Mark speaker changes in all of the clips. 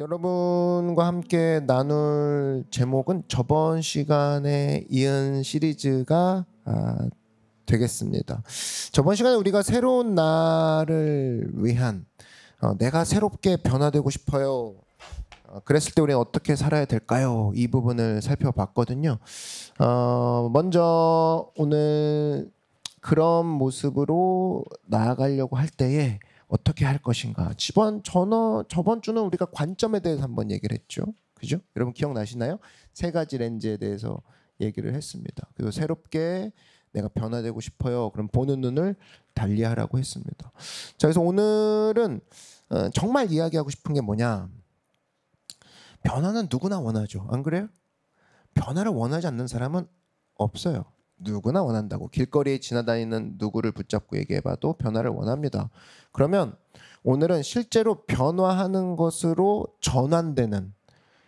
Speaker 1: 여러분과 함께 나눌 제목은 저번 시간에 이은 시리즈가 되겠습니다. 저번 시간에 우리가 새로운 날을 위한 내가 새롭게 변화되고 싶어요. 그랬을 때 우리는 어떻게 살아야 될까요? 이 부분을 살펴봤거든요. 먼저 오늘 그런 모습으로 나아가려고 할 때에 어떻게 할 것인가. 저번 주는 우리가 관점에 대해서 한번 얘기를 했죠. 그죠? 여러분 기억나시나요? 세 가지 렌즈에 대해서 얘기를 했습니다. 그리고 새롭게 내가 변화되고 싶어요. 그럼 보는 눈을 달리하라고 했습니다. 자, 그래서 오늘은 정말 이야기하고 싶은 게 뭐냐. 변화는 누구나 원하죠. 안 그래요? 변화를 원하지 않는 사람은 없어요. 누구나 원한다고. 길거리에 지나다니는 누구를 붙잡고 얘기해봐도 변화를 원합니다. 그러면 오늘은 실제로 변화하는 것으로 전환되는,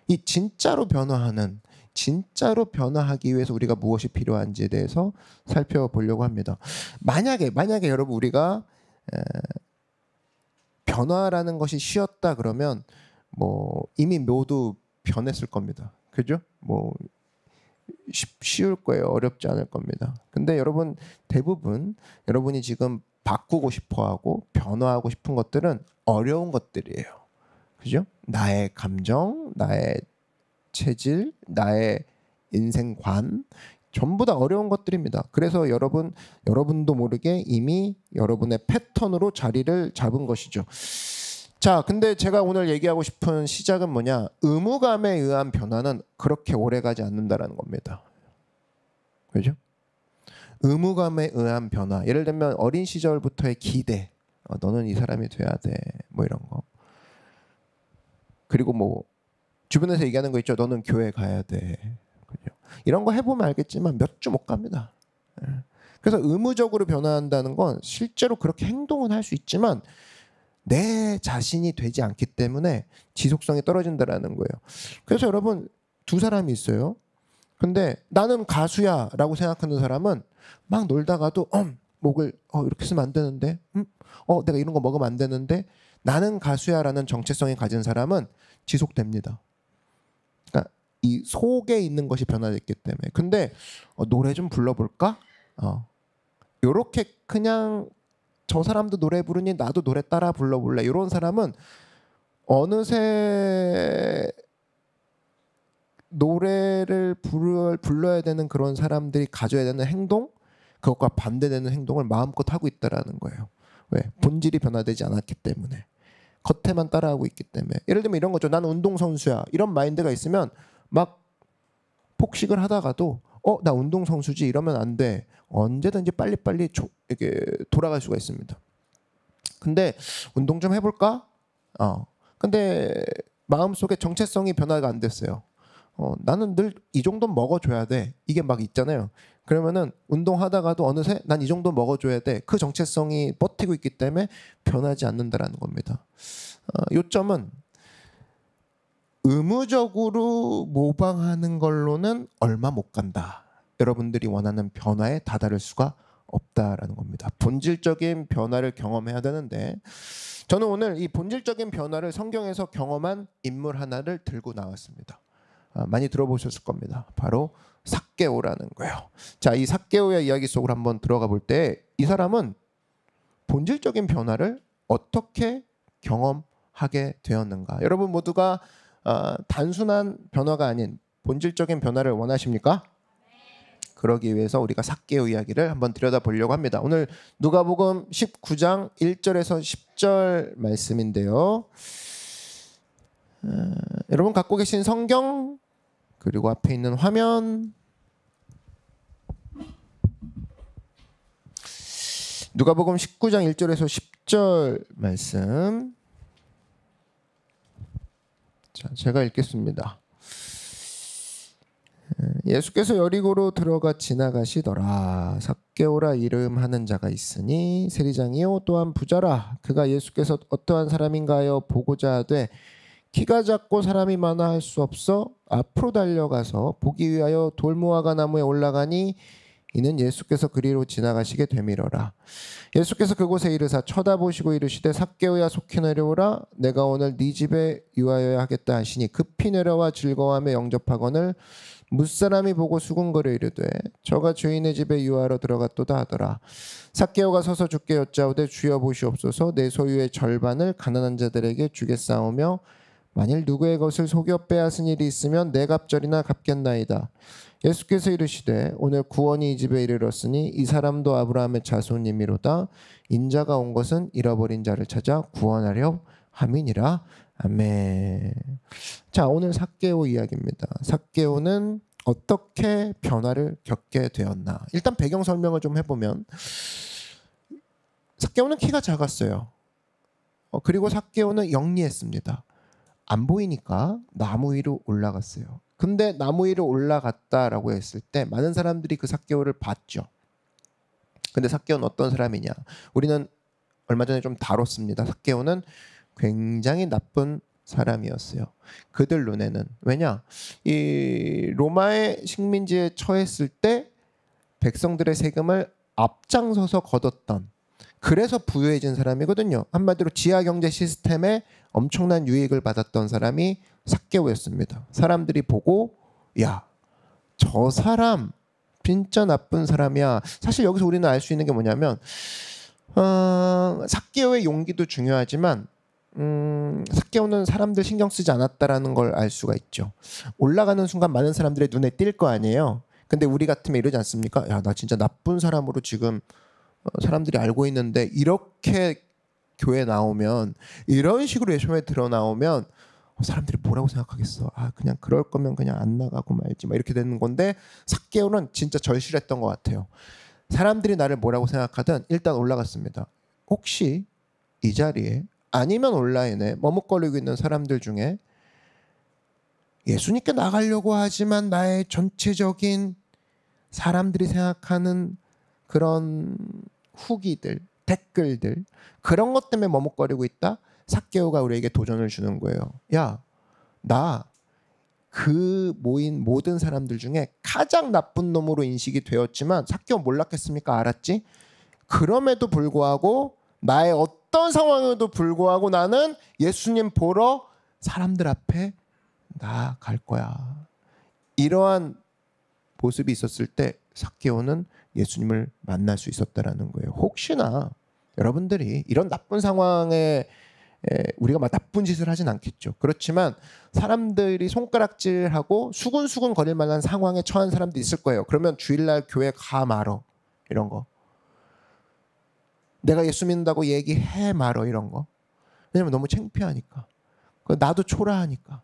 Speaker 1: 이 진짜로 변화하는, 진짜로 변화하기 위해서 우리가 무엇이 필요한지에 대해서 살펴보려고 합니다. 만약에 여러분 우리가 변화라는 것이 쉬웠다 그러면 뭐 이미 모두 변했을 겁니다. 그죠? 뭐 쉬울 거예요. 어렵지 않을 겁니다. 근데 여러분 대부분 여러분이 지금 바꾸고 싶어하고 변화하고 싶은 것들은 어려운 것들이에요. 그죠? 나의 감정, 나의 체질, 나의 인생관 전부 다 어려운 것들입니다. 그래서 여러분도 모르게 이미 여러분의 패턴으로 자리를 잡은 것이죠. 자, 근데 제가 오늘 얘기하고 싶은 시작은 뭐냐? 의무감에 의한 변화는 그렇게 오래가지 않는다라는 겁니다. 그죠? 의무감에 의한 변화. 예를 들면 어린 시절부터의 기대. 너는 이 사람이 돼야 돼. 뭐 이런 거. 그리고 뭐 주변에서 얘기하는 거 있죠. 너는 교회 가야 돼. 그죠? 이런 거 해보면 알겠지만 몇 주 못 갑니다. 그래서 의무적으로 변화한다는 건 실제로 그렇게 행동은 할 수 있지만 내 자신이 되지 않기 때문에 지속성이 떨어진다라는 거예요. 그래서 여러분 두 사람이 있어요. 근데 나는 가수야 라고 생각하는 사람은 막 놀다가도 목을 이렇게 쓰면 안 되는데 내가 이런 거 먹으면 안 되는데 나는 가수야 라는 정체성이 가진 사람은 지속됩니다. 그러니까 이 속에 있는 것이 변화됐기 때문에. 근데 노래 좀 불러볼까? 요렇게 그냥 저 사람도 노래 부르니 나도 노래 따라 불러볼래. 이런 사람은 어느새 노래를 불러야 되는 그런 사람들이 가져야 되는 행동, 그것과 반대되는 행동을 마음껏 하고 있다라는 거예요. 왜? 본질이 변화되지 않았기 때문에. 겉에만 따라하고 있기 때문에. 예를 들면 이런 거죠. 나는 운동선수야. 이런 마인드가 있으면 막 폭식을 하다가도 나 운동선수지 이러면 안 돼. 언제든지 빨리빨리 이렇게 돌아갈 수가 있습니다. 근데 운동 좀 해볼까? 근데 마음속에 정체성이 변화가 안 됐어요. 나는 늘 이 정도 먹어줘야 돼. 이게 막 있잖아요. 그러면은 운동하다가도 어느새 난 이 정도 먹어줘야 돼. 그 정체성이 버티고 있기 때문에 변하지 않는다라는 겁니다. 요점은 의무적으로 모방하는 걸로는 얼마 못 간다. 여러분들이 원하는 변화에 다다를 수가 없다라는 겁니다. 본질적인 변화를 경험해야 되는데 저는 오늘 이 본질적인 변화를 성경에서 경험한 인물 하나를 들고 나왔습니다. 많이 들어보셨을 겁니다. 바로 삭개오라는 거예요. 자, 이 삭개오의 이야기 속으로 한번 들어가 볼 때 이 사람은 본질적인 변화를 어떻게 경험하게 되었는가? 여러분 모두가 단순한 변화가 아닌 본질적인 변화를 원하십니까? 그러기 위해서 우리가 삭개오 이야기를 한번 들여다보려고 합니다. 오늘 누가복음 19장 1절에서 10절 말씀인데요. 여러분 갖고 계신 성경 그리고 앞에 있는 화면 누가복음 19장 1절에서 10절 말씀. 자, 제가 읽겠습니다. 예수께서 여리고로 들어가 지나가시더라. 삭개오라 이름하는 자가 있으니 세리장이요 또한 부자라. 그가 예수께서 어떠한 사람인가요 보고자 하되 키가 작고 사람이 많아 할 수 없어 앞으로 달려가서 보기 위하여 돌무화과 나무에 올라가니 이는 예수께서 그리로 지나가시게 되밀어라. 예수께서 그곳에 이르사 쳐다보시고 이르시되 삭개오야 속히 내려오라. 내가 오늘 네 집에 유하여야 하겠다 하시니 급히 내려와 즐거워하며 영접하거늘 무사람이 보고 수군거려 이르되 저가 주인의 집에 유하러 들어갔도다 하더라. 삭개오가 서서 주께 여짜오되 주여 보시옵소서 내 소유의 절반을 가난한 자들에게 주겠사오며 만일 누구의 것을 속여 빼앗은 일이 있으면 내 갑절이나 갚겠나이다. 예수께서 이르시되 오늘 구원이 이 집에 이르렀으니 이 사람도 아브라함의 자손이미로다. 인자가 온 것은 잃어버린 자를 찾아 구원하려 함이니라. 아멘. 자, 오늘 삭개오 이야기입니다. 삭개오는 어떻게 변화를 겪게 되었나? 일단 배경 설명을 좀 해보면 삭개오는 키가 작았어요. 그리고 삭개오는 영리했습니다. 안 보이니까 나무 위로 올라갔어요. 근데 나무 위로 올라갔다라고 했을 때 많은 사람들이 그 삭개오를 봤죠. 근데 삭개오는 어떤 사람이냐? 우리는 얼마 전에 좀 다뤘습니다. 삭개오는 굉장히 나쁜 사람이었어요. 그들 눈에는. 왜냐? 이 로마의 식민지에 처했을 때 백성들의 세금을 앞장서서 걷었던, 그래서 부유해진 사람이거든요. 한마디로 지하 경제 시스템에 엄청난 유익을 받았던 사람이 삭개오였습니다. 사람들이 보고 야, 저 사람 진짜 나쁜 사람이야. 사실 여기서 우리는 알 수 있는 게 뭐냐면 삭개오의 용기도 중요하지만 삭개오는 사람들 신경 쓰지 않았다라는 걸 알 수가 있죠. 올라가는 순간 많은 사람들의 눈에 띌 거 아니에요. 근데 우리 같으면 이러지 않습니까? 야, 나 진짜 나쁜 사람으로 지금 사람들이 알고 있는데 이렇게 교회 나오면, 이런 식으로 예수님에 드러 나오면 사람들이 뭐라고 생각하겠어? 아, 그냥 그럴 거면 그냥 안 나가고 말지, 막 이렇게 되는 건데 삭개오는 진짜 절실했던 것 같아요. 사람들이 나를 뭐라고 생각하든 일단 올라갔습니다. 혹시 이 자리에 아니면 온라인에 머뭇거리고 있는 사람들 중에 예수님께 나가려고 하지만 나의 전체적인 사람들이 생각하는 그런 후기들, 댓글들, 그런 것 때문에 머뭇거리고 있다? 삭개오가 우리에게 도전을 주는 거예요. 야, 나 그 모인 모든 사람들 중에 가장 나쁜 놈으로 인식이 되었지만 삭개오 몰랐겠습니까? 알았지? 그럼에도 불구하고 나의 어떤 상황에도 불구하고 나는 예수님 보러 사람들 앞에 나아갈 거야. 이러한 모습이 있었을 때 삭개오는 예수님을 만날 수 있었다라는 거예요. 혹시나 여러분들이 이런 나쁜 상황에 우리가 막 나쁜 짓을 하진 않겠죠. 그렇지만 사람들이 손가락질하고 수근수근 거릴 만한 상황에 처한 사람도 있을 거예요. 그러면 주일날 교회 가 말어, 이런 거. 내가 예수 믿는다고 얘기해 말어, 이런 거. 왜냐면 너무 창피하니까. 나도 초라하니까.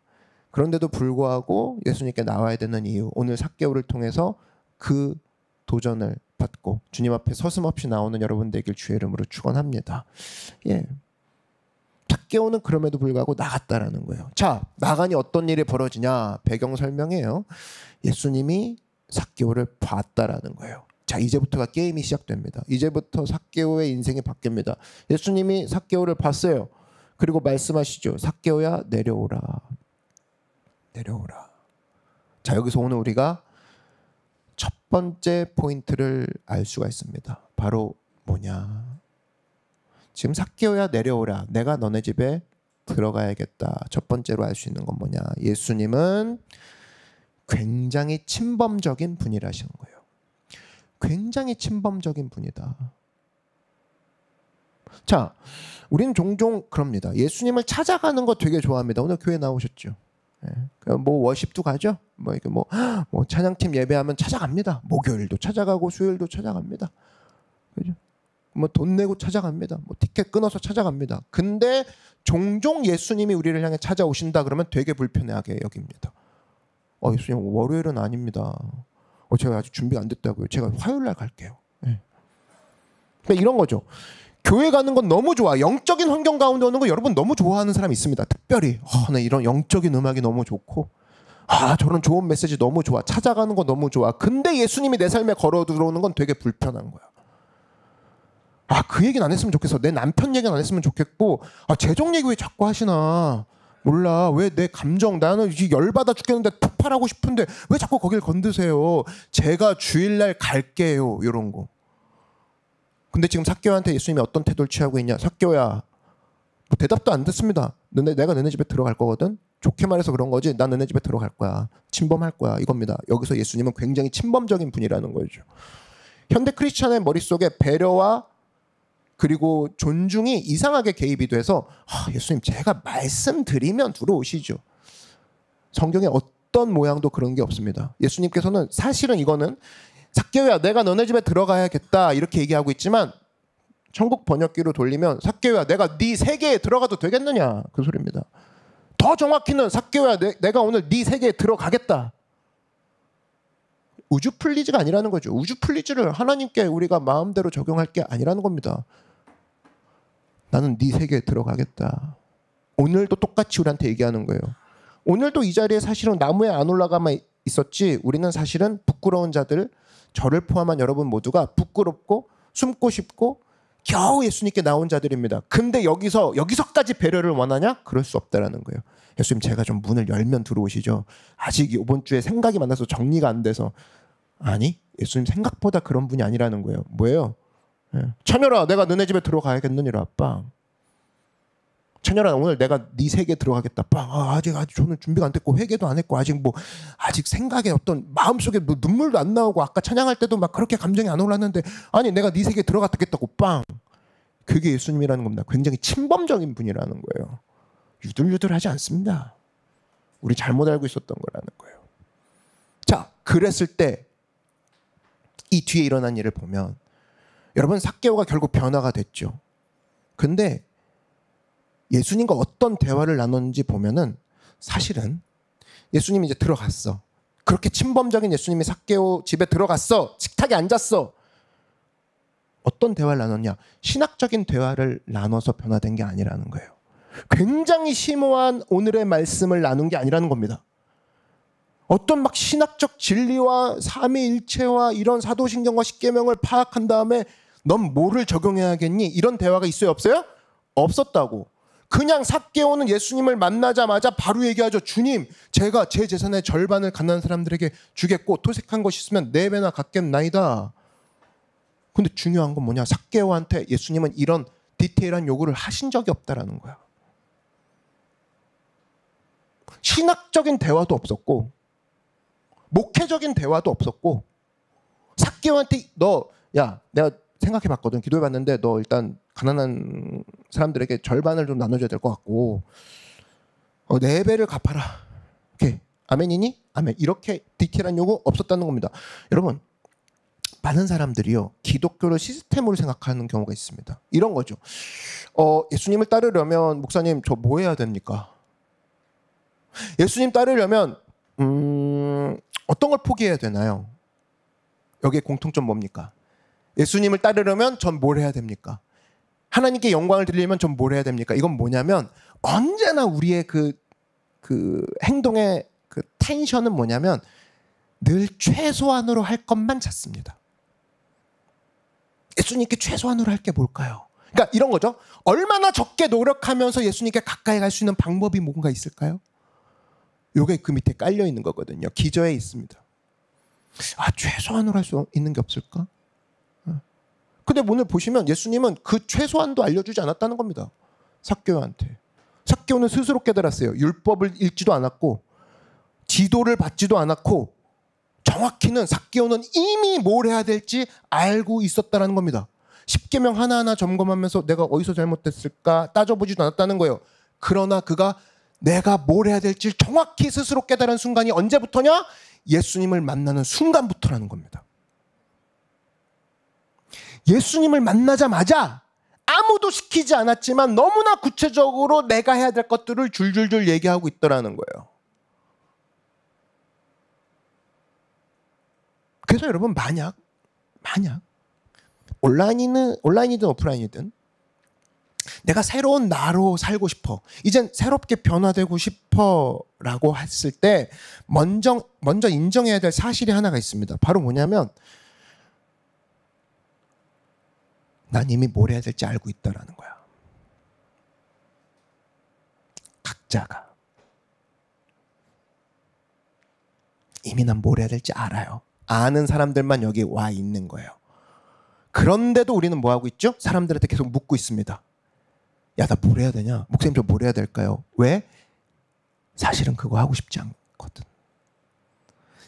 Speaker 1: 그런데도 불구하고 예수님께 나와야 되는 이유, 오늘 삭개오를 통해서 그 도전을 받고 주님 앞에 서슴없이 나오는 여러분 되길 주의 이름으로 축원합니다. 예. 삭개오는 그럼에도 불구하고 나갔다라는 거예요. 자, 나가니 어떤 일이 벌어지냐? 배경 설명이에요. 예수님이 삭개오를 봤다라는 거예요. 자, 이제부터가 게임이 시작됩니다. 이제부터 삭개오의 인생이 바뀝니다. 예수님이 삭개오를 봤어요. 그리고 말씀하시죠. 삭개오야, 내려오라. 내려오라. 자, 여기서 오늘 우리가 첫 번째 포인트를 알 수가 있습니다. 바로 뭐냐? 지금 삭개오야, 내려오라. 내가 너네 집에 들어가야겠다. 첫 번째로 알 수 있는 건 뭐냐? 예수님은 굉장히 침범적인 분이라시는 거예요. 굉장히 침범적인 분이다. 자, 우리는 종종 그럽니다. 예수님을 찾아가는 거 되게 좋아합니다. 오늘 교회 나오셨죠? 뭐 워십도 가죠. 뭐 이렇게 뭐 찬양팀 예배하면 찾아갑니다. 목요일도 찾아가고 수요일도 찾아갑니다. 그죠? 뭐 돈 내고 찾아갑니다. 뭐 티켓 끊어서 찾아갑니다. 근데 종종 예수님이 우리를 향해 찾아오신다 그러면 되게 불편하게 여깁니다. 예수님 월요일은 아닙니다. 제가 아직 준비 안 됐다고요. 제가 화요일 날 갈게요. 네. 그러니까 이런 거죠. 교회 가는 건 너무 좋아. 영적인 환경 가운데 오는 거 여러분 너무 좋아하는 사람이 있습니다. 특별히 나 이런 영적인 음악이 너무 좋고 저런 좋은 메시지 너무 좋아. 찾아가는 거 너무 좋아. 근데 예수님이 내 삶에 걸어 들어오는 건 되게 불편한 거야. 그 얘기는 안 했으면 좋겠어. 내 남편 얘기는 안 했으면 좋겠고 재정 얘기 왜 자꾸 하시나. 몰라. 왜 내 감정, 나는 열받아 죽겠는데 폭발하고 싶은데 왜 자꾸 거길 건드세요. 제가 주일날 갈게요. 이런 거. 근데 지금 삭개오한테 예수님이 어떤 태도를 취하고 있냐. 삭개오야, 뭐 대답도 안 듣습니다. 내가 너네 집에 들어갈 거거든. 좋게 말해서 그런 거지. 난 너네 집에 들어갈 거야. 침범할 거야. 이겁니다. 여기서 예수님은 굉장히 침범적인 분이라는 거죠. 현대 크리스찬의 머릿속에 배려와 그리고 존중이 이상하게 개입이 돼서 예수님 제가 말씀드리면 들어오시죠. 성경에 어떤 모양도 그런 게 없습니다. 예수님께서는 사실은 이거는 삭개오야 내가 너네 집에 들어가야겠다 이렇게 얘기하고 있지만 천국 번역기로 돌리면 삭개오야 내가 네 세계에 들어가도 되겠느냐 그 소리입니다. 더 정확히는 삭개오야 내가 오늘 네 세계에 들어가겠다. 우주 플리즈가 아니라는 거죠. 우주 플리즈를 하나님께 우리가 마음대로 적용할 게 아니라는 겁니다. 나는 네 세계에 들어가겠다. 오늘도 똑같이 우리한테 얘기하는 거예요. 오늘도 이 자리에 사실은 나무에 안 올라가만 있었지 우리는 사실은 부끄러운 자들, 저를 포함한 여러분 모두가 부끄럽고 숨고 싶고 겨우 예수님께 나온 자들입니다. 근데 여기서까지 배려를 원하냐? 그럴 수 없다라는 거예요. 예수님 제가 좀 문을 열면 들어오시죠. 아직 이번 주에 생각이 많아서 정리가 안 돼서. 아니 예수님 생각보다 그런 분이 아니라는 거예요. 뭐예요? 찬열아 내가 너네 집에 들어가야겠느니라. 빵. 찬열아 오늘 내가 네 세계에 들어가겠다. 빵. 아직 저는 준비가 안 됐고 회개도 안 했고 아직 생각에 어떤 마음속에 뭐 눈물도 안 나오고 아까 찬양할 때도 막 그렇게 감정이 안 올랐는데 아니 내가 네 세계에 들어갔겠다고. 빵. 그게 예수님이라는 겁니다. 굉장히 침범적인 분이라는 거예요. 유들유들하지 않습니다. 우리 잘못 알고 있었던 거라는 거예요. 자, 그랬을 때 이 뒤에 일어난 일을 보면 여러분 삭개오가 결국 변화가 됐죠. 근데 예수님과 어떤 대화를 나눴는지 보면은 사실은 예수님이 이제 들어갔어. 그렇게 침범적인 예수님이 삭개오 집에 들어갔어. 식탁에 앉았어. 어떤 대화를 나눴냐? 신학적인 대화를 나눠서 변화된 게 아니라는 거예요. 굉장히 심오한 오늘의 말씀을 나눈 게 아니라는 겁니다. 어떤 막 신학적 진리와 삼위일체와 이런 사도신경과 십계명을 파악한 다음에 넌 뭐를 적용해야겠니? 이런 대화가 있어요 없어요? 없었다고. 그냥 삭개오는 예수님을 만나자마자 바로 얘기하죠. 주님 제가 제 재산의 절반을 가난한 사람들에게 주겠고 토색한 것이 있으면 4배나 갚겠나이다. 근데 중요한 건 뭐냐? 삭개오한테 예수님은 이런 디테일한 요구를 하신 적이 없다라는 거야. 신학적인 대화도 없었고 목회적인 대화도 없었고 삭개오한테 야 내가 생각해봤거든. 기도해봤는데 너 일단 가난한 사람들에게 절반을 좀 나눠줘야 될 것 같고 4배를 갚아라. 오케이. 아멘이니? 아멘. 이렇게 디테일한 요구 없었다는 겁니다. 여러분 많은 사람들이요 기독교를 시스템으로 생각하는 경우가 있습니다. 이런 거죠. 예수님을 따르려면 목사님 저 뭐 해야 됩니까? 예수님 따르려면 어떤 걸 포기해야 되나요? 여기에 공통점 뭡니까? 예수님을 따르려면 전 뭘 해야 됩니까? 하나님께 영광을 드리려면 전 뭘 해야 됩니까? 이건 뭐냐면 언제나 우리의 그 행동의 그 텐션은 뭐냐면 늘 최소한으로 할 것만 찾습니다. 예수님께 최소한으로 할 게 뭘까요? 그러니까 이런 거죠. 얼마나 적게 노력하면서 예수님께 가까이 갈 수 있는 방법이 뭔가 있을까요? 요게 그 밑에 깔려 있는 거거든요. 기저에 있습니다. 최소한으로 할 수 있는 게 없을까? 근데 오늘 보시면 예수님은 그 최소한도 알려주지 않았다는 겁니다. 삭개오한테. 삭개오는 스스로 깨달았어요. 율법을 읽지도 않았고 지도를 받지도 않았고 정확히는 삭개오는 이미 뭘 해야 될지 알고 있었다는 겁니다. 십계명 하나하나 점검하면서 내가 어디서 잘못됐을까 따져보지도 않았다는 거예요. 그러나 그가 내가 뭘 해야 될지 정확히 스스로 깨달은 순간이 언제부터냐? 예수님을 만나는 순간부터라는 겁니다. 예수님을 만나자마자 아무도 시키지 않았지만 너무나 구체적으로 내가 해야 될 것들을 줄줄줄 얘기하고 있더라는 거예요. 그래서 여러분 만약 온라인이든 오프라인이든 내가 새로운 나로 살고 싶어. 이젠 새롭게 변화되고 싶어 라고 했을 때 먼저 인정해야 될 사실이 하나가 있습니다. 바로 뭐냐면 난 이미 뭘 해야 될지 알고 있다라는 거야. 각자가. 이미 난 뭘 해야 될지 알아요. 아는 사람들만 여기 와 있는 거예요. 그런데도 우리는 뭐 하고 있죠? 사람들한테 계속 묻고 있습니다. 야, 나 뭘 해야 되냐? 목사님 저 뭘 해야 될까요? 왜? 사실은 그거 하고 싶지 않거든.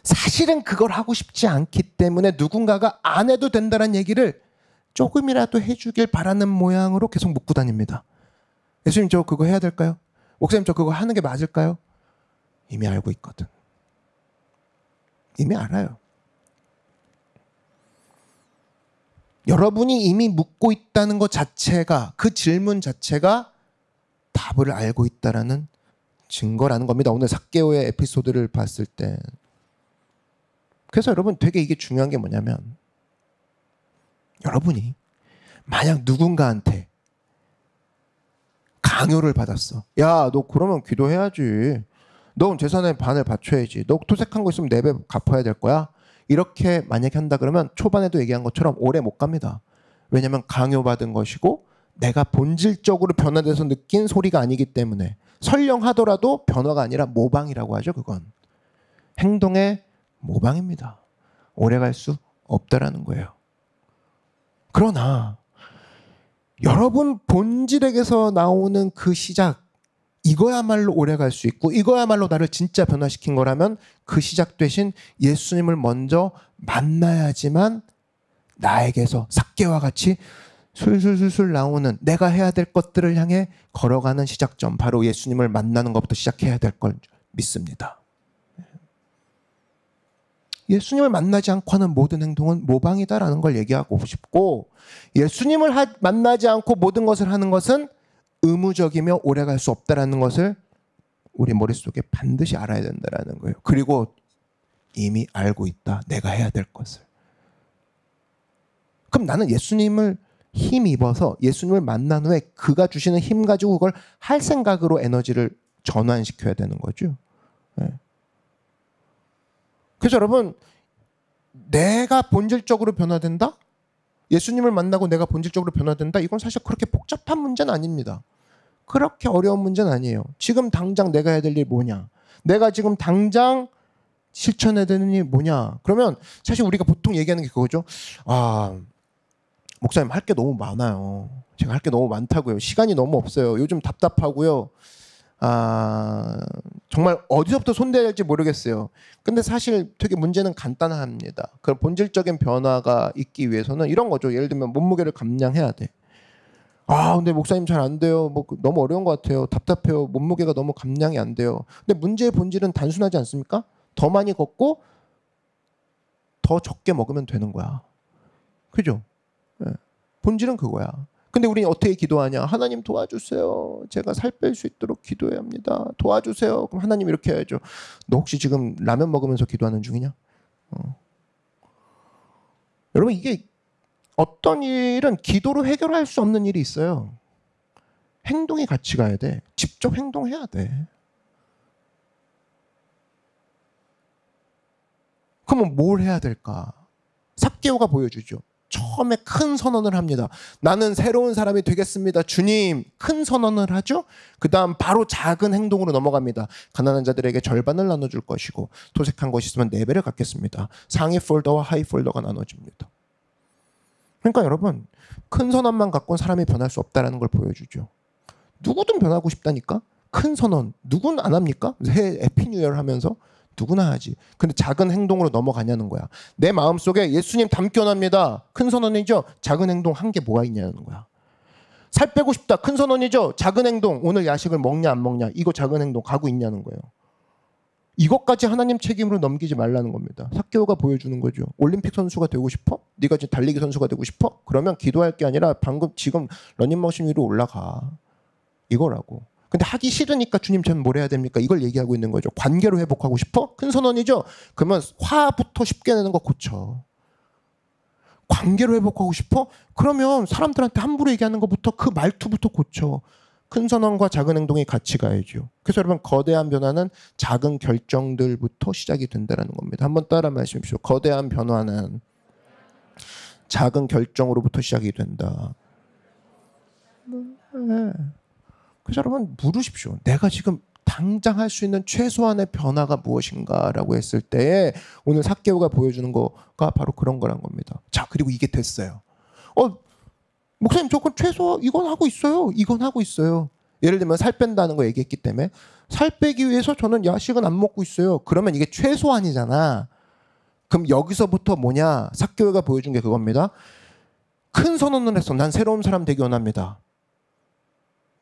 Speaker 1: 사실은 그걸 하고 싶지 않기 때문에 누군가가 안 해도 된다는 얘기를 조금이라도 해주길 바라는 모양으로 계속 묻고 다닙니다. 예수님 저 그거 해야 될까요? 목사님 저 그거 하는 게 맞을까요? 이미 알고 있거든. 이미 알아요. 여러분이 이미 묻고 있다는 것 자체가, 그 질문 자체가 답을 알고 있다라는 증거라는 겁니다. 오늘 삭개오의 에피소드를 봤을 때. 그래서 여러분 되게 이게 중요한 게 뭐냐면, 여러분이 만약 누군가한테 강요를 받았어. 야, 너 그러면 기도해야지. 너 재산의 반을 바쳐야지. 너 토색한 거 있으면 4배 갚아야 될 거야. 이렇게 만약에 한다 그러면 초반에도 얘기한 것처럼 오래 못 갑니다. 왜냐하면 강요받은 것이고 내가 본질적으로 변화돼서 느낀 소리가 아니기 때문에, 설령 하더라도 변화가 아니라 모방이라고 하죠. 그건 행동의 모방입니다. 오래 갈 수 없다라는 거예요. 그러나 여러분 본질에게서 나오는 그 시작, 이거야말로 오래 갈 수 있고 이거야말로 나를 진짜 변화시킨 거라면 그 시작 대신 예수님을 먼저 만나야지만 나에게서 삭개와 같이 술술술술 나오는 내가 해야 될 것들을 향해 걸어가는 시작점, 바로 예수님을 만나는 것부터 시작해야 될 걸 믿습니다. 예수님을 만나지 않고 하는 모든 행동은 모방이다라는 걸 얘기하고 싶고, 예수님을 만나지 않고 모든 것을 하는 것은 의무적이며 오래갈 수 없다라는 것을 우리 머릿속에 반드시 알아야 된다라는 거예요. 그리고 이미 알고 있다. 내가 해야 될 것을. 그럼 나는 예수님을 힘입어서 예수님을 만난 후에 그가 주시는 힘 가지고 그걸 할 생각으로 에너지를 전환시켜야 되는 거죠. 네. 그래서 여러분, 내가 본질적으로 변화된다? 예수님을 만나고 내가 본질적으로 변화된다? 이건 사실 그렇게 복잡한 문제는 아닙니다. 그렇게 어려운 문제는 아니에요. 지금 당장 내가 해야 될 일이 뭐냐? 내가 지금 당장 실천해야 되는 일이 뭐냐? 그러면 사실 우리가 보통 얘기하는 게 그거죠. 아, 목사님 할 게 너무 많아요. 제가 할 게 너무 많다고요. 시간이 너무 없어요. 요즘 답답하고요. 정말 어디서부터 손대야 할지 모르겠어요. 근데 사실 되게 문제는 간단합니다. 그 본질적인 변화가 있기 위해서는 이런 거죠. 예를 들면 몸무게를 감량해야 돼. 근데 목사님 잘 안 돼요. 뭐 너무 어려운 것 같아요. 답답해요. 몸무게가 너무 감량이 안 돼요. 근데 문제의 본질은 단순하지 않습니까? 더 많이 걷고 더 적게 먹으면 되는 거야. 그죠? 네. 본질은 그거야. 근데 우리는 어떻게 기도하냐? 하나님 도와주세요. 제가 살 뺄 수 있도록 기도해야 합니다. 도와주세요. 그럼 하나님 이렇게 해야죠. 너 혹시 지금 라면 먹으면서 기도하는 중이냐? 여러분, 이게 어떤 일은 기도로 해결할 수 없는 일이 있어요. 행동이 같이 가야 돼. 직접 행동해야 돼. 그러면 뭘 해야 될까? 삭개오가 보여주죠. 처음에 큰 선언을 합니다. 나는 새로운 사람이 되겠습니다. 주님, 큰 선언을 하죠. 그 다음 바로 작은 행동으로 넘어갑니다. 가난한 자들에게 절반을 나눠줄 것이고 도색한 것이 있으면 4배를 갖겠습니다. 상위 폴더와 하위 폴더가 나눠집니다. 그러니까 여러분, 큰 선언만 갖고는 사람이 변할 수 없다는 걸 보여주죠. 누구든 변하고 싶다니까. 큰 선언 누군 안 합니까? 새 해피뉴이어를 하면서 누구나 하지. 근데 작은 행동으로 넘어가냐는 거야. 내 마음속에 예수님 담겨납니다. 큰 선언이죠. 작은 행동 한 게 뭐가 있냐는 거야. 살 빼고 싶다. 큰 선언이죠. 작은 행동, 오늘 야식을 먹냐 안 먹냐, 이거 작은 행동 가고 있냐는 거예요. 이것까지 하나님 책임으로 넘기지 말라는 겁니다. 삭개오가 보여주는 거죠. 올림픽 선수가 되고 싶어? 네가 지금 달리기 선수가 되고 싶어? 그러면 기도할 게 아니라 방금 지금 러닝머신 위로 올라가. 이거라고. 근데 하기 싫으니까 주님 저는 뭘 해야 됩니까? 이걸 얘기하고 있는 거죠. 관계로 회복하고 싶어? 큰 선언이죠. 그러면 화부터 쉽게 내는 거 고쳐. 관계로 회복하고 싶어? 그러면 사람들한테 함부로 얘기하는 것부터, 그 말투부터 고쳐. 큰 선언과 작은 행동이 같이 가야죠. 그래서 여러분, 거대한 변화는 작은 결정들부터 시작이 된다는 겁니다. 한번 따라 말씀하십시오. 거대한 변화는 작은 결정으로부터 시작이 된다. 네. 그래서 여러분, 물으십시오. 내가 지금 당장 할 수 있는 최소한의 변화가 무엇인가라고 했을 때에 오늘 삭개오가 보여주는 거가 바로 그런 거란 겁니다. 자, 그리고 이게 됐어요. 목사님 저건 최소 이건 하고 있어요. 이건 하고 있어요. 예를 들면 살 뺀다는 거 얘기했기 때문에 살 빼기 위해서 저는 야식은 안 먹고 있어요. 그러면 이게 최소한이잖아. 그럼 여기서부터 뭐냐? 삭개오가 보여준 게 그겁니다. 큰 선언을 했어. 난 새로운 사람 되기 원합니다.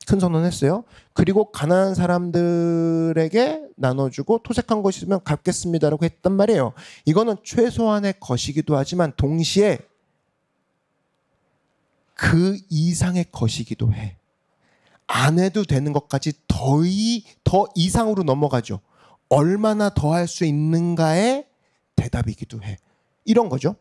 Speaker 1: 큰 선언했어요. 그리고 가난한 사람들에게 나눠주고 토색한 것이 있으면 갚겠습니다라고 했단 말이에요. 이거는 최소한의 것이기도 하지만 동시에 그 이상의 것이기도 해. 안 해도 되는 것까지 더 이상으로 넘어가죠. 얼마나 더 할 수 있는가의 대답이기도 해. 이런 거죠.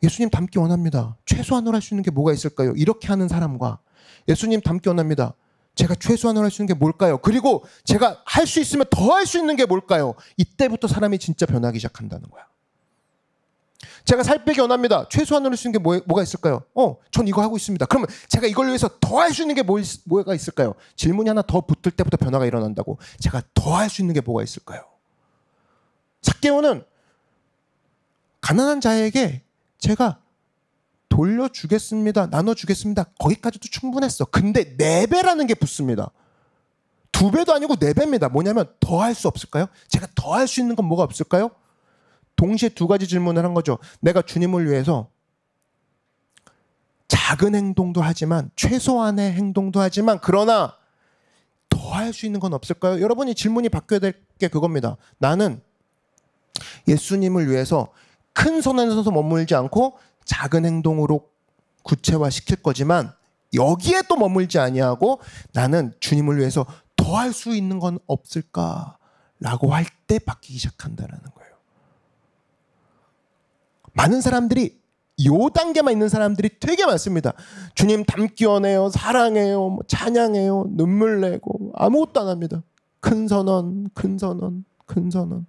Speaker 1: 예수님 닮기 원합니다. 최소한으로 할 수 있는 게 뭐가 있을까요? 이렇게 하는 사람과 예수님 닮기 원합니다. 제가 최소한으로 할 수 있는 게 뭘까요? 그리고 제가 할 수 있으면 더 할 수 있는 게 뭘까요? 이때부터 사람이 진짜 변하기 시작한다는 거야. 제가 살 빼기 원합니다. 최소한으로 할 수 있는 게 뭐가 있을까요? 전 이거 하고 있습니다. 그러면 제가 이걸 위해서 더 할 수 있는 게 뭐가 있을까요? 질문이 하나 더 붙을 때부터 변화가 일어난다고. 제가 더 할 수 있는 게 뭐가 있을까요? 삭개오는 가난한 자에게 제가 돌려주겠습니다. 나눠주겠습니다. 거기까지도 충분했어. 근데 4배라는 게 붙습니다. 2배도 아니고 4배입니다. 뭐냐면 더 할 수 없을까요? 제가 더 할 수 있는 건 뭐가 없을까요? 동시에 2가지 질문을 한 거죠. 내가 주님을 위해서 작은 행동도 하지만 최소한의 행동도 하지만 그러나 더 할 수 있는 건 없을까요? 여러분이 질문이 바뀌어야 될 게 그겁니다. 나는 예수님을 위해서 큰 선언에서 머물지 않고 작은 행동으로 구체화시킬 거지만 여기에 또 머물지 아니하고 나는 주님을 위해서 더 할 수 있는 건 없을까라고 할 때 바뀌기 시작한다는 거예요. 많은 사람들이 요 단계만 있는 사람들이 되게 많습니다. 주님 닮기 원해요. 사랑해요. 찬양해요. 눈물 내고 아무것도 안 합니다. 큰 선언, 큰 선언, 큰 선언.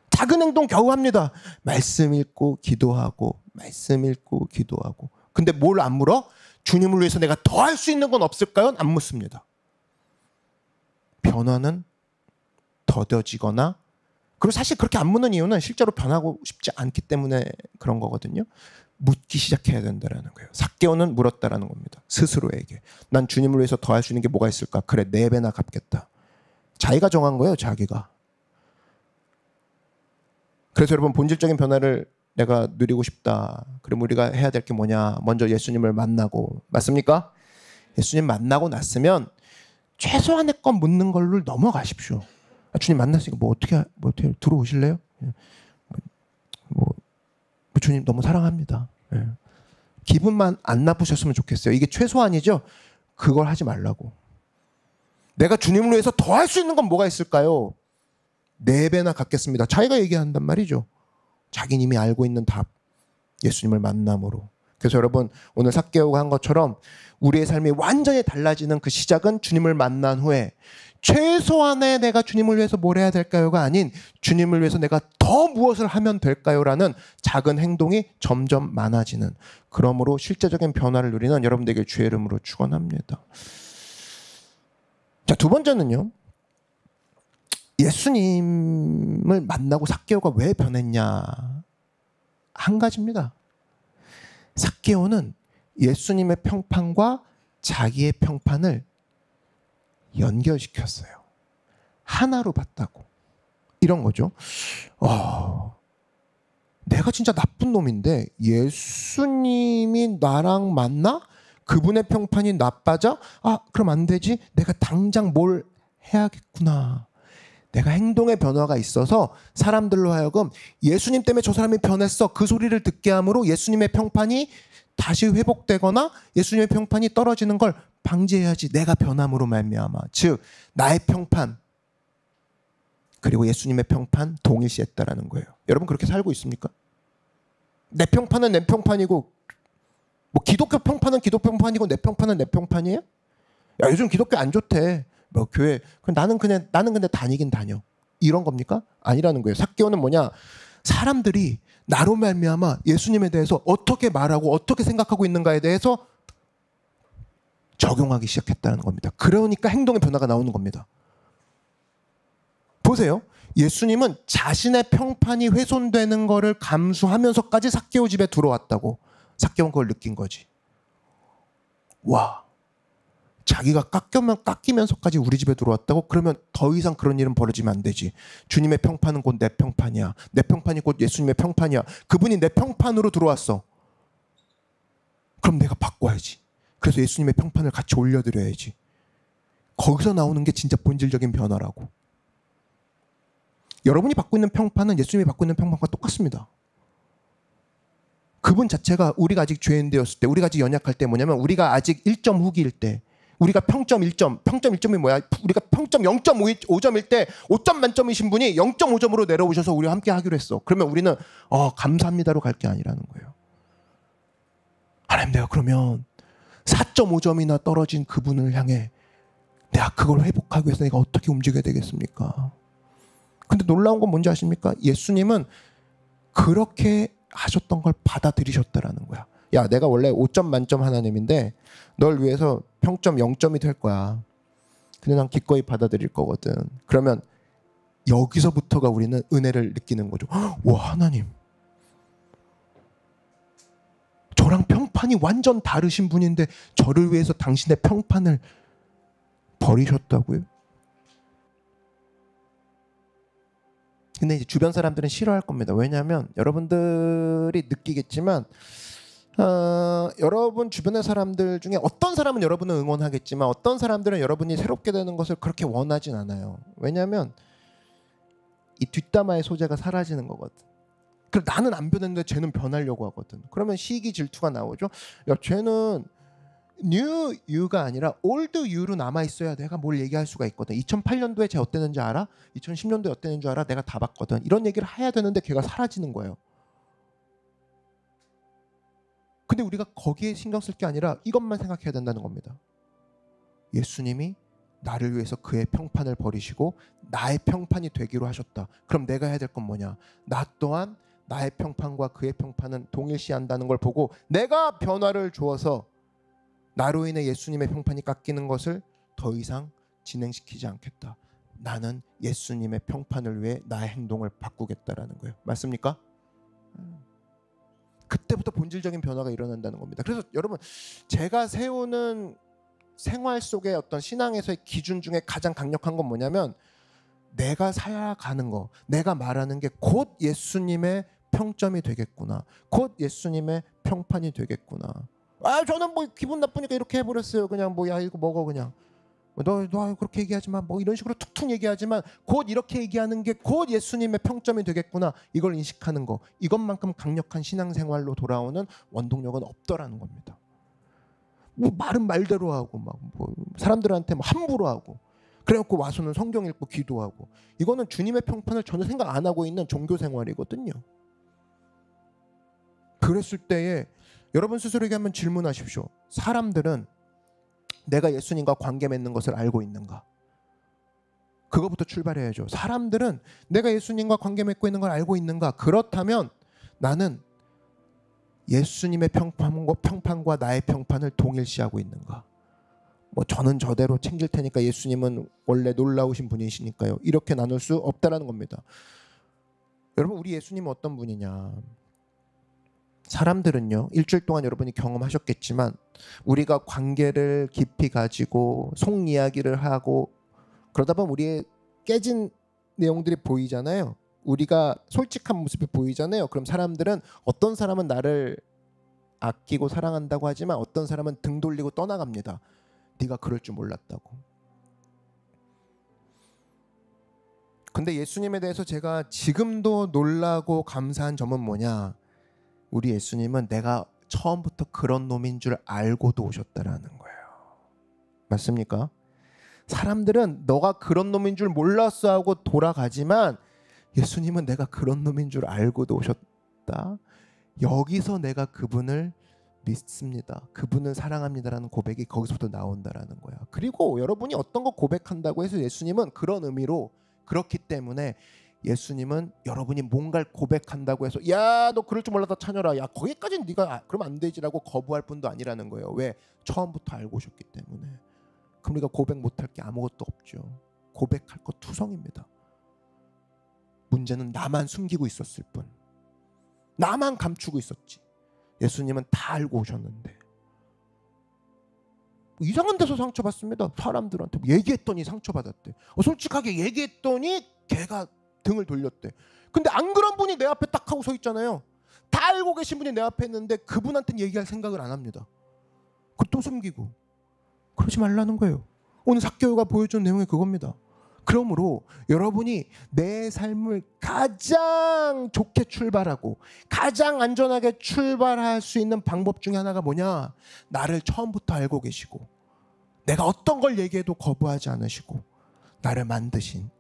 Speaker 1: 작은 행동 겨우 합니다. 말씀 읽고 기도하고 말씀 읽고 기도하고. 근데 뭘 안 물어? 주님을 위해서 내가 더 할 수 있는 건 없을까요? 안 묻습니다. 변화는 더뎌지거나 그리고 사실 그렇게 안 묻는 이유는 실제로 변하고 싶지 않기 때문에 그런 거거든요. 묻기 시작해야 된다는 거예요. 삭개오는 물었다라는 겁니다. 스스로에게. 난 주님을 위해서 더 할 수 있는 게 뭐가 있을까? 그래 4배나 갚겠다. 자기가 정한 거예요. 자기가. 그래서 여러분 본질적인 변화를 내가 누리고 싶다. 그럼 우리가 해야 될 게 뭐냐? 먼저 예수님을 만나고. 맞습니까? 예수님 만나고 났으면 최소한의 건 묻는 걸로 넘어가십시오. 주님 만났으니까 뭐 어떻게 들어오실래요? 주님 너무 사랑합니다. 기분만 안 나쁘셨으면 좋겠어요. 이게 최소한이죠. 그걸 하지 말라고. 내가 주님을 위해서 더 할 수 있는 건 뭐가 있을까요? 4배나 갚겠습니다. 자기가 얘기한단 말이죠. 자기는 이미 알고 있는 답. 예수님을 만남으로. 그래서 여러분 오늘 삭개오가 한 것처럼 우리의 삶이 완전히 달라지는 그 시작은 주님을 만난 후에 최소한의 내가 주님을 위해서 뭘 해야 될까요가 아닌 주님을 위해서 내가 더 무엇을 하면 될까요라는 작은 행동이 점점 많아지는, 그러므로 실제적인 변화를 누리는 여러분들에게 주의 이름으로 축원합니다. 자, 2번째는요. 예수님을 만나고 삭개오가 왜 변했냐. 한 가지입니다. 삭개오는 예수님의 평판과 자기의 평판을 연결시켰어요. 하나로 봤다고. 이런 거죠. 내가 진짜 나쁜 놈인데 예수님이 나랑 만나? 그분의 평판이 나빠져? 그럼 안 되지? 내가 당장 뭘 해야겠구나. 내가 행동의 변화가 있어서 사람들로 하여금 예수님 때문에 저 사람이 변했어. 그 소리를 듣게 함으로 예수님의 평판이 다시 회복되거나 예수님의 평판이 떨어지는 걸 방지해야지. 내가 변함으로 말미암아. 즉 나의 평판 그리고 예수님의 평판 동일시했다라는 거예요. 여러분 그렇게 살고 있습니까? 내 평판은 내 평판이고 뭐 기독교 평판은 기독교 평판이고 내 평판은 내 평판이에요? 야 요즘 기독교 안 좋대. 뭐 교회 나는 근데 다니긴 다녀. 이런 겁니까? 아니라는 거예요. 삭개오는 뭐냐? 사람들이 나로 말미암아 예수님에 대해서 어떻게 말하고 어떻게 생각하고 있는가에 대해서 적용하기 시작했다는 겁니다. 그러니까 행동의 변화가 나오는 겁니다. 보세요. 예수님은 자신의 평판이 훼손되는 것을 감수하면서까지 삭개오 집에 들어왔다고. 삭개오는 그걸 느낀 거지. 와, 자기가 깎이면서까지 우리 집에 들어왔다고? 그러면 더 이상 그런 일은 벌어지면 안 되지. 주님의 평판은 곧 내 평판이야. 내 평판이 곧 예수님의 평판이야. 그분이 내 평판으로 들어왔어. 그럼 내가 바꿔야지. 그래서 예수님의 평판을 같이 올려드려야지. 거기서 나오는 게 진짜 본질적인 변화라고. 여러분이 받고 있는 평판은 예수님이 받고 있는 평판과 똑같습니다. 그분 자체가 우리가 아직 죄인 되었을 때, 우리가 아직 연약할 때 뭐냐면 우리가 아직 1점 후기일 때, 우리가 평점 1점이 뭐야? 우리가 평점 0.5점일 때 5점 만점이신 분이 0.5점으로 내려오셔서 우리와 함께 하기로 했어. 그러면 우리는 감사합니다로 갈 게 아니라는 거예요. 하나님, 내가 그러면 4.5점이나 떨어진 그분을 향해 내가 그걸 회복하기 위해서 내가 어떻게 움직여야 되겠습니까? 근데 놀라운 건 뭔지 아십니까? 예수님은 그렇게 하셨던 걸 받아들이셨다라는 거야. 야, 내가 원래 5점 만점 하나님인데 널 위해서 평점 0점이 될 거야. 근데 난 기꺼이 받아들일 거거든. 그러면 여기서부터가 우리는 은혜를 느끼는 거죠. 와, 하나님, 저랑 평판이 완전 다르신 분인데 저를 위해서 당신의 평판을 버리셨다고요? 근데 이제 주변 사람들은 싫어할 겁니다. 왜냐하면 여러분들이 느끼겠지만 여러분 주변의 사람들 중에 어떤 사람은 여러분을 응원하겠지만 어떤 사람들은 여러분이 새롭게 되는 것을 그렇게 원하진 않아요. 왜냐하면 이 뒷담화의 소재가 사라지는 거거든. 그럼 나는 안 변했는데 쟤는 변하려고 하거든. 그러면 시기 질투가 나오죠. 야, 쟤는 new you가 아니라 old you로 남아있어야 내가 뭘 얘기할 수가 있거든. 2008년도에 쟤 어땠는지 알아? 2010년도에 어땠는지 알아? 내가 다 봤거든. 이런 얘기를 해야 되는데 걔가 사라지는 거예요. 근데 우리가 거기에 신경 쓸 게 아니라 이것만 생각해야 된다는 겁니다. 예수님이 나를 위해서 그의 평판을 버리시고 나의 평판이 되기로 하셨다. 그럼 내가 해야 될 건 뭐냐? 나 또한 나의 평판과 그의 평판은 동일시한다는 걸 보고 내가 변화를 주어서 나로 인해 예수님의 평판이 깎이는 것을 더 이상 진행시키지 않겠다. 나는 예수님의 평판을 위해 나의 행동을 바꾸겠다라는 거예요. 맞습니까? 그때부터 본질적인 변화가 일어난다는 겁니다. 그래서 여러분, 제가 세우는 생활 속의 어떤 신앙에서의 기준 중에 가장 강력한 건 뭐냐면 내가 살아가는 거, 내가 말하는 게 곧 예수님의 평점이 되겠구나. 곧 예수님의 평판이 되겠구나. 저는 뭐 기분 나쁘니까 이렇게 해버렸어요. 그냥 뭐 야 이거 먹어 그냥. 너 그렇게 얘기하지 마. 뭐 이런 식으로 툭툭 얘기하지만 곧 이렇게 얘기하는 게 곧 예수님의 평점이 되겠구나. 이걸 인식하는 거. 이것만큼 강력한 신앙생활로 돌아오는 원동력은 없더라는 겁니다. 뭐 말은 말대로 하고 막 뭐 사람들한테 뭐 함부로 하고 그래갖고 와서는 성경 읽고 기도하고 이거는 주님의 평판을 전혀 생각 안 하고 있는 종교 생활이거든요. 그랬을 때에 여러분 스스로에게 한번 질문하십시오. 사람들은 내가 예수님과 관계 맺는 것을 알고 있는가? 그거부터 출발해야죠. 사람들은 내가 예수님과 관계 맺고 있는 걸 알고 있는가? 그렇다면 나는 예수님의 평판과 나의 평판을 동일시하고 있는가? 뭐 저는 저대로 챙길 테니까 예수님은 원래 놀라우신 분이시니까요. 이렇게 나눌 수 없다라는 겁니다. 여러분, 우리 예수님은 어떤 분이냐? 사람들은요, 일주일 동안 여러분이 경험하셨겠지만 우리가 관계를 깊이 가지고 속 이야기를 하고 그러다 보면 우리의 깨진 내용들이 보이잖아요. 우리가 솔직한 모습이 보이잖아요. 그럼 사람들은 어떤 사람은 나를 아끼고 사랑한다고 하지만 어떤 사람은 등 돌리고 떠나갑니다. 네가 그럴 줄 몰랐다고. 근데 예수님에 대해서 제가 지금도 놀라고 감사한 점은 뭐냐? 우리 예수님은 내가 처음부터 그런 놈인 줄 알고도 오셨다라는 거예요. 맞습니까? 사람들은 너가 그런 놈인 줄 몰랐어 하고 돌아가지만 예수님은 내가 그런 놈인 줄 알고도 오셨다. 여기서 내가 그분을 믿습니다. 그분을 사랑합니다라는 고백이 거기서부터 나온다라는 거야. 그리고 여러분이 어떤 거 고백한다고 해서 예수님은 그런 의미로 그렇기 때문에 예수님은 여러분이 뭔가를 고백한다고 해서 야, 너 그럴 줄 몰랐다 차녀라, 야 거기까지는 네가 그러면 안 되지라고 거부할 분도 아니라는 거예요. 왜? 처음부터 알고 오셨기 때문에. 그럼 우리가 고백 못할 게 아무것도 없죠. 고백할 것 투성입니다. 문제는 나만 숨기고 있었을 뿐, 나만 감추고 있었지. 예수님은 다 알고 오셨는데 이상한 데서 상처받습니다. 사람들한테 얘기했더니 상처받았대. 솔직하게 얘기했더니 걔가 등을 돌렸대. 근데 안 그런 분이 내 앞에 딱 하고 서 있잖아요. 다 알고 계신 분이 내 앞에 있는데 그분한테는 얘기할 생각을 안 합니다. 그걸 또 숨기고. 그러지 말라는 거예요. 오늘 삭개오가 보여준 내용이 그겁니다. 그러므로 여러분이 내 삶을 가장 좋게 출발하고 가장 안전하게 출발할 수 있는 방법 중에 하나가 뭐냐? 나를 처음부터 알고 계시고 내가 어떤 걸 얘기해도 거부하지 않으시고 나를 만드신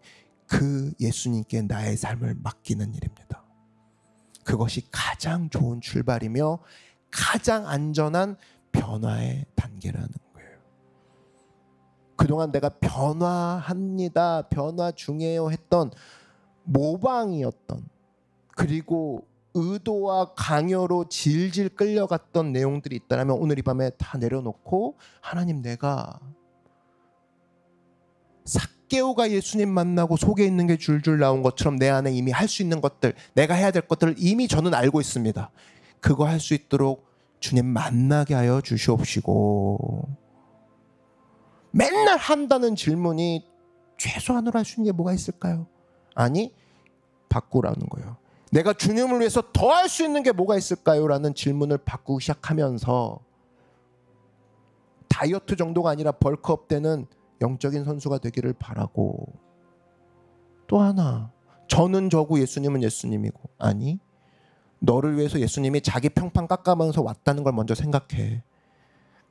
Speaker 1: 그 예수님께 나의 삶을 맡기는 일입니다. 그것이 가장 좋은 출발이며 가장 안전한 변화의 단계라는 거예요. 그동안 내가 변화합니다, 변화 중이에요 했던 모방이었던, 그리고 의도와 강요로 질질 끌려갔던 내용들이 있다면 오늘 이 밤에 다 내려놓고 하나님, 내가 삭개오가 예수님 만나고 속에 있는 게 줄줄 나온 것처럼 내 안에 이미 할 수 있는 것들, 내가 해야 될 것들을 이미 저는 알고 있습니다. 그거 할 수 있도록 주님 만나게 하여 주시옵시고. 맨날 한다는 질문이 최소한으로 할 수 있는 게 뭐가 있을까요? 아니, 바꾸라는 거예요. 내가 주님을 위해서 더 할 수 있는 게 뭐가 있을까요? 라는 질문을 바꾸기 시작하면서 다이어트 정도가 아니라 벌크업 되는 영적인 선수가 되기를 바라고, 또 하나, 저는 저고 예수님은 예수님이고, 아니, 너를 위해서 예수님이 자기 평판 깎아가면서 왔다는 걸 먼저 생각해.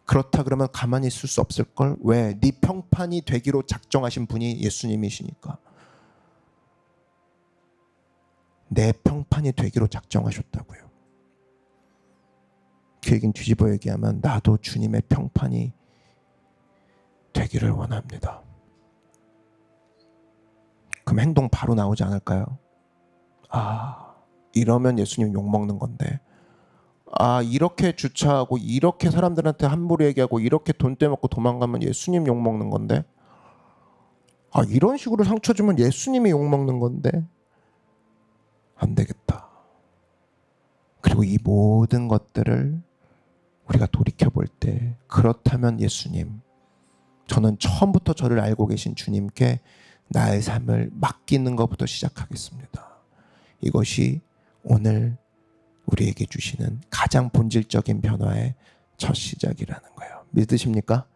Speaker 1: 그렇다 그러면 가만히 있을 수 없을걸? 왜? 네 평판이 되기로 작정하신 분이 예수님이시니까. 내 평판이 되기로 작정하셨다고요. 그 얘기는 뒤집어 얘기하면 나도 주님의 평판이 되기를 원합니다. 그럼 행동 바로 나오지 않을까요? 아, 이러면 예수님 욕먹는 건데, 아, 이렇게 주차하고 이렇게 사람들한테 함부로 얘기하고 이렇게 돈 떼먹고 도망가면 예수님 욕먹는 건데, 아, 이런 식으로 상처 주면 예수님이 욕먹는 건데, 안 되겠다. 그리고 이 모든 것들을 우리가 돌이켜볼 때, 그렇다면 예수님, 저는 처음부터 저를 알고 계신 주님께 나의 삶을 맡기는 것부터 시작하겠습니다. 이것이 오늘 우리에게 주시는 가장 본질적인 변화의 첫 시작이라는 거예요. 믿으십니까?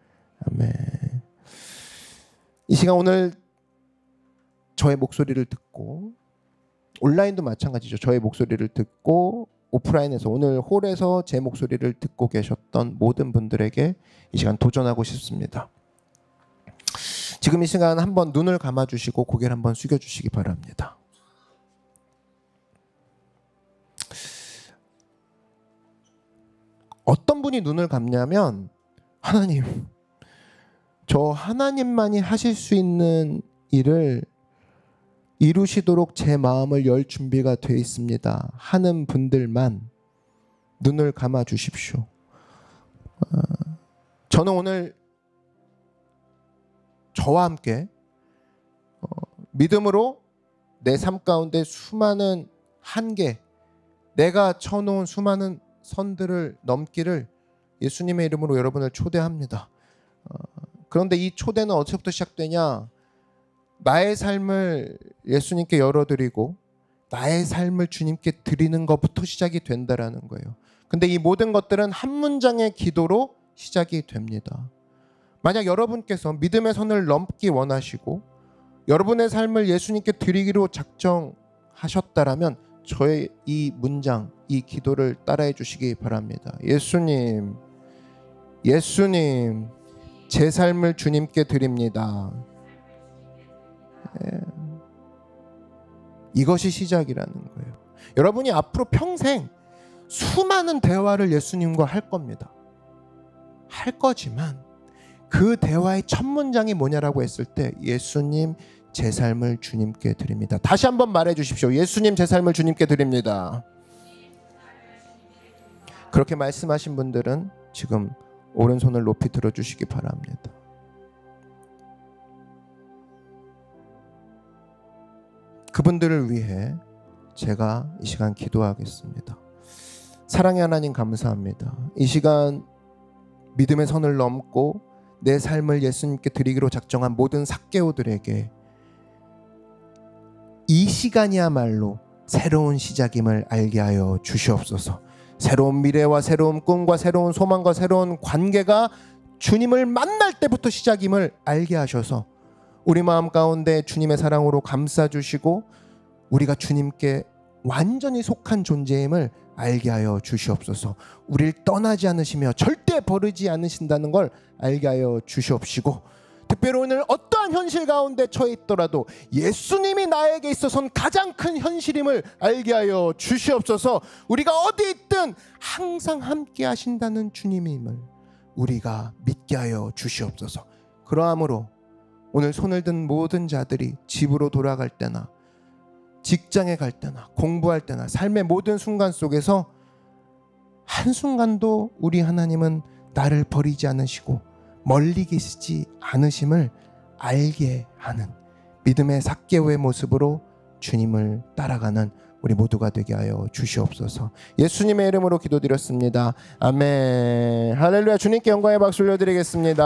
Speaker 1: 아멘. 이 시간 오늘 저의 목소리를 듣고, 온라인도 마찬가지죠. 저의 목소리를 듣고 오프라인에서, 오늘 홀에서 제 목소리를 듣고 계셨던 모든 분들에게 이 시간 도전하고 싶습니다. 지금 이 시간 한번 눈을 감아주시고 고개를 한번 숙여주시기 바랍니다. 어떤 분이 눈을 감냐면, 하나님, 저 하나님만이 하실 수 있는 일을 이루시도록 제 마음을 열 준비가 되어 있습니다 하는 분들만 눈을 감아 주십시오. 저는 오늘 저와 함께 믿음으로 내 삶 가운데 수많은 한계, 내가 쳐놓은 수많은 선들을 넘기를 예수님의 이름으로 여러분을 초대합니다. 그런데 이 초대는 어디서부터 시작되냐? 나의 삶을 예수님께 열어드리고 나의 삶을 주님께 드리는 것부터 시작이 된다라는 거예요. 근데 이 모든 것들은 한 문장의 기도로 시작이 됩니다. 만약 여러분께서 믿음의 선을 넘기 원하시고 여러분의 삶을 예수님께 드리기로 작정하셨다라면 저의 이 문장, 이 기도를 따라해 주시기 바랍니다. 예수님, 예수님, 제 삶을 주님께 드립니다. 이것이 시작이라는 거예요. 여러분이 앞으로 평생 수많은 대화를 예수님과 할 겁니다. 할 거지만 그 대화의 첫 문장이 뭐냐라고 했을 때, 예수님, 제 삶을 주님께 드립니다. 다시 한번 말해 주십시오. 예수님, 제 삶을 주님께 드립니다. 그렇게 말씀하신 분들은 지금 오른손을 높이 들어주시기 바랍니다. 그분들을 위해 제가 이 시간 기도하겠습니다. 사랑의 하나님, 감사합니다. 이 시간 믿음의 선을 넘고 내 삶을 예수님께 드리기로 작정한 모든 삭개오들에게 이 시간이야말로 새로운 시작임을 알게 하여 주시옵소서. 새로운 미래와 새로운 꿈과 새로운 소망과 새로운 관계가 주님을 만날 때부터 시작임을 알게 하셔서 우리 마음 가운데 주님의 사랑으로 감싸주시고 우리가 주님께 완전히 속한 존재임을 알게 하여 주시옵소서. 우리를 떠나지 않으시며 절대 버리지 않으신다는 걸 알게 하여 주시옵시고, 특별히 오늘 어떠한 현실 가운데 처해 있더라도 예수님이 나에게 있어서는 가장 큰 현실임을 알게 하여 주시옵소서. 우리가 어디 있든 항상 함께 하신다는 주님임을 우리가 믿게 하여 주시옵소서. 그러함으로 오늘 손을 든 모든 자들이 집으로 돌아갈 때나 직장에 갈 때나 공부할 때나 삶의 모든 순간 속에서 한순간도 우리 하나님은 나를 버리지 않으시고 멀리 계시지 않으심을 알게 하는 믿음의 삭개오의 모습으로 주님을 따라가는 우리 모두가 되게 하여 주시옵소서. 예수님의 이름으로 기도드렸습니다. 아멘. 할렐루야. 주님께 영광의 박수 올려드리겠습니다.